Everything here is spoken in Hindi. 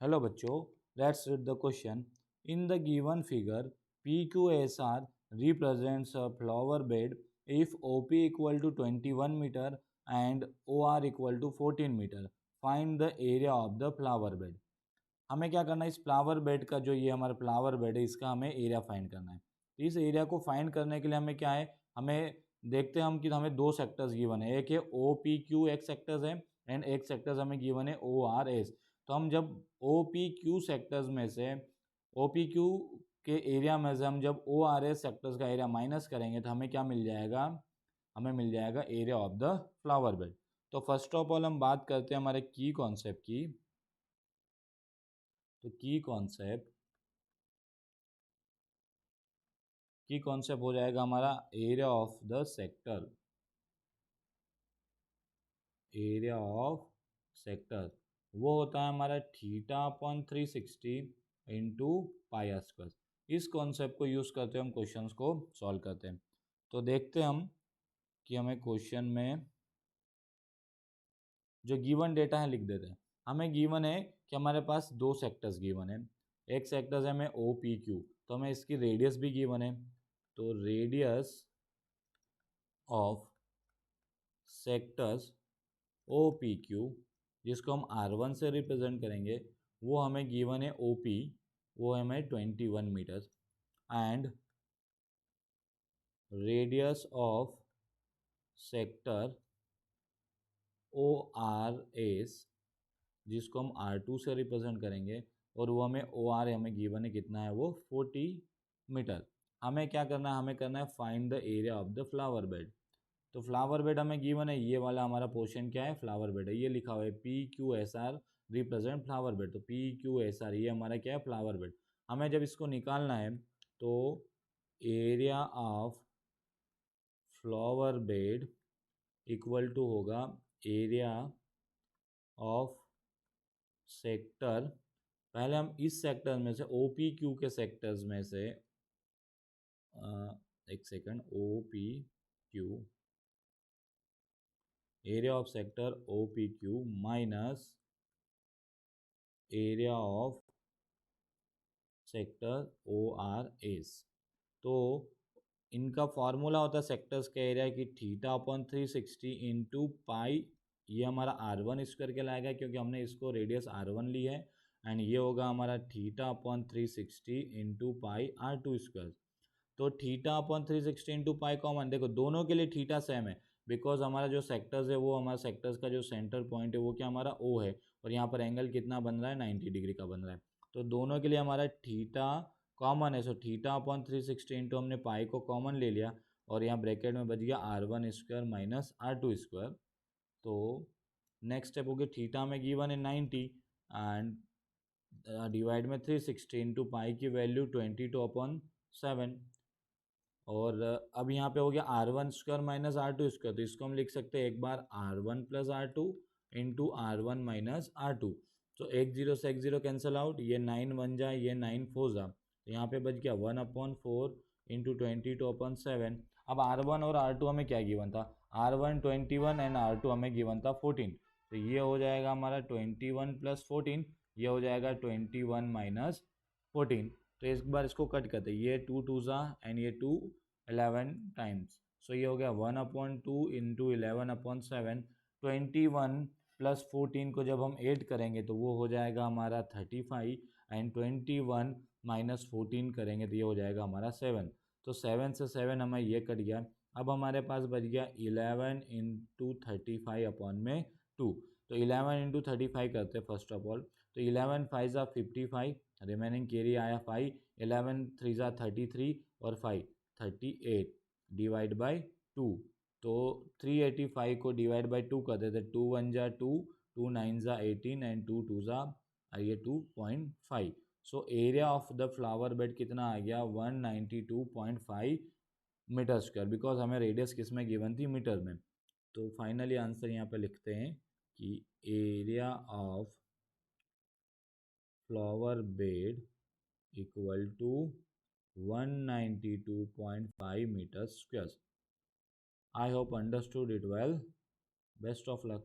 Hello बच्चों, let's read the question. In the given figure, PQSR represents a flower bed if OP equal to 21 meter and OR equal to 14 meter. Find the area of the flower bed. हमें क्या करना है, इस फ्लावर बेड का जो ये हमारा फ्लावर बेड है इसका हमें एरिया फाइंड करना है। इस एरिया को फाइंड करने के लिए हमें क्या है, हमें देखते हैं हम कि हमें दो सेक्टर्स गिवन है, एक है ओ पी क्यू एक सेक्टर्स है एंड एक सेक्टर्स हमें गिवन है ओ आर एस। तो हम जब ओ पी क्यू सेक्टर्स में से ओ पी क्यू के एरिया में से हम जब ओ आर एस सेक्टर्स का एरिया माइनस करेंगे तो हमें क्या मिल जाएगा, हमें मिल जाएगा area of the flower bed. तो फर्स्ट ऑफ ऑल हम बात करते हैं हमारे की कॉन्सेप्ट की। तो की कॉन्सेप्ट हो जाएगा हमारा area of the sector. Area of sector वो होता है हमारा theta upon 360 into pi r square. इस कॉन्सेप्ट को यूज़ करते हम क्वेश्चंस को सॉल्व करते हैं। तो देखते हम कि हमें क्वेश्चन में जो गिवन डेटा है लिख देते हैं। हमें गिवन है कि हमारे पास दो सेक्टर्स गिवन है, एक सेक्टर्स है हमें ओ पी क्यू, तो हमें इसकी रेडियस भी गिवन है। तो radius of sectors O P Q जिसको हम R1 से रिप्रेजेंट करेंगे वो हमें गिवन है ओ पी, वो है हमें 21 meter and radius of sector O R S जिसको हम R2 से रिप्रेजेंट करेंगे और वो हमें ओ आर हमें गिवन है कितना है, वो 40 मीटर। हमें क्या करना है, हमें करना है find the area of the flower bed. तो फ्लावर बेड हमें गिवन है, ये वाला हमारा पोर्शन क्या है, फ्लावर बेड है। ये लिखा हुआ है P Q S R represent flower bed. तो पी क्यू एस आर ये हमारा क्या है, फ्लावर बेड। हमें जब इसको निकालना है तो area of flower bed equal to होगा एरिया ऑफ सेक्टर। पहले हम इस सेक्टर में से ओ पी क्यू के सेक्टर्स में से एक second, O P Q area of sector O P Q minus area of sector O R S. तो इनका फार्मूला होता है सेक्टर्स के एरिया की थीटा अपॉन 360 इंटू पाई। ये हमारा R1 स्क्वायर के लाएगा क्योंकि हमने इसको रेडियस R1 ली है एंड ये होगा हमारा theta upon 360 into pi R2 square. तो theta upon 360 into pi common, देखो दोनों के लिए थीटा सेम है बिकॉज हमारा जो सेक्टर्स है वो हमारा सेक्टर्स का जो सेंटर पॉइंट है वो क्या हमारा O है और यहाँ पर एंगल कितना बन रहा है, 90 डिग्री का बन रहा है। तो दोनों के लिए हमारा थीटा कॉमन है। सो थीटा अपॉन 360 इंटू हमने पाई को कॉमन ले लिया और यहाँ ब्रैकेट में बच गया R1 square minus R2 square. तो नेक्स्ट स्टेप हो गया, थीटा में गिवन है 90 एंड डिवाइड में 360 इंटू पाई की वैल्यू 22/7। और अब यहाँ पे हो गया R1 square minus R2 square. तो इसको हम लिख सकते हैं एक बार R1 plus R2 into R1 minus R2। तो एक जीरो से एक जीरो कैंसिल आउट, ये 9 बन जाए, ये 9 4 जा, तो यहाँ पे बच गया 1/4 इंटू 22/7। अब R1 और R2 हमें क्या गिवन था, R1 21 एंड R2 हमें गिवन था 14। तो ये हो जाएगा हमारा 21 प्लस 14, ये हो जाएगा 21 माइनस 14। तो एक बार इसको कट करते हैं, ये 2 2 ज़ा एंड ये 2 11 टाइम्स। सो ये हो गया 1/2 इंटू 11/7। 21 प्लस 14 को जब हम ऐड करेंगे तो वो हो जाएगा हमारा 35 एंड 21 माइनस 14 करेंगे तो ये हो जाएगा हमारा 7। तो 7 से 7 हमें ये कट गया। अब हमारे पास बच गया 11 इंटू 35/2। तो 11 इंटू 35 करते हैं फर्स्ट ऑफ ऑल। तो 11 5 ज़ा 55, रिमेनिंग कैरी आया 5, 11 3 ज़ा 33 और 5 38 डिवाइड बाई 2। तो 385 को डिवाइड बाई 2 कर देते, 2 1 ज़ा 2, 2 9 ज़ा 18 एंड 2 2 ज़ा ये 2.5। So area of the flower bed कितना आ गया, 192.5 मीटर स्क्वायर, बिकॉज हमें रेडियस किस में गिवन थी, मीटर में। तो फाइनली आंसर यहाँ पे लिखते हैं कि area of flower bed equal to 192.5 meters square. I hope understood it well. Best of luck.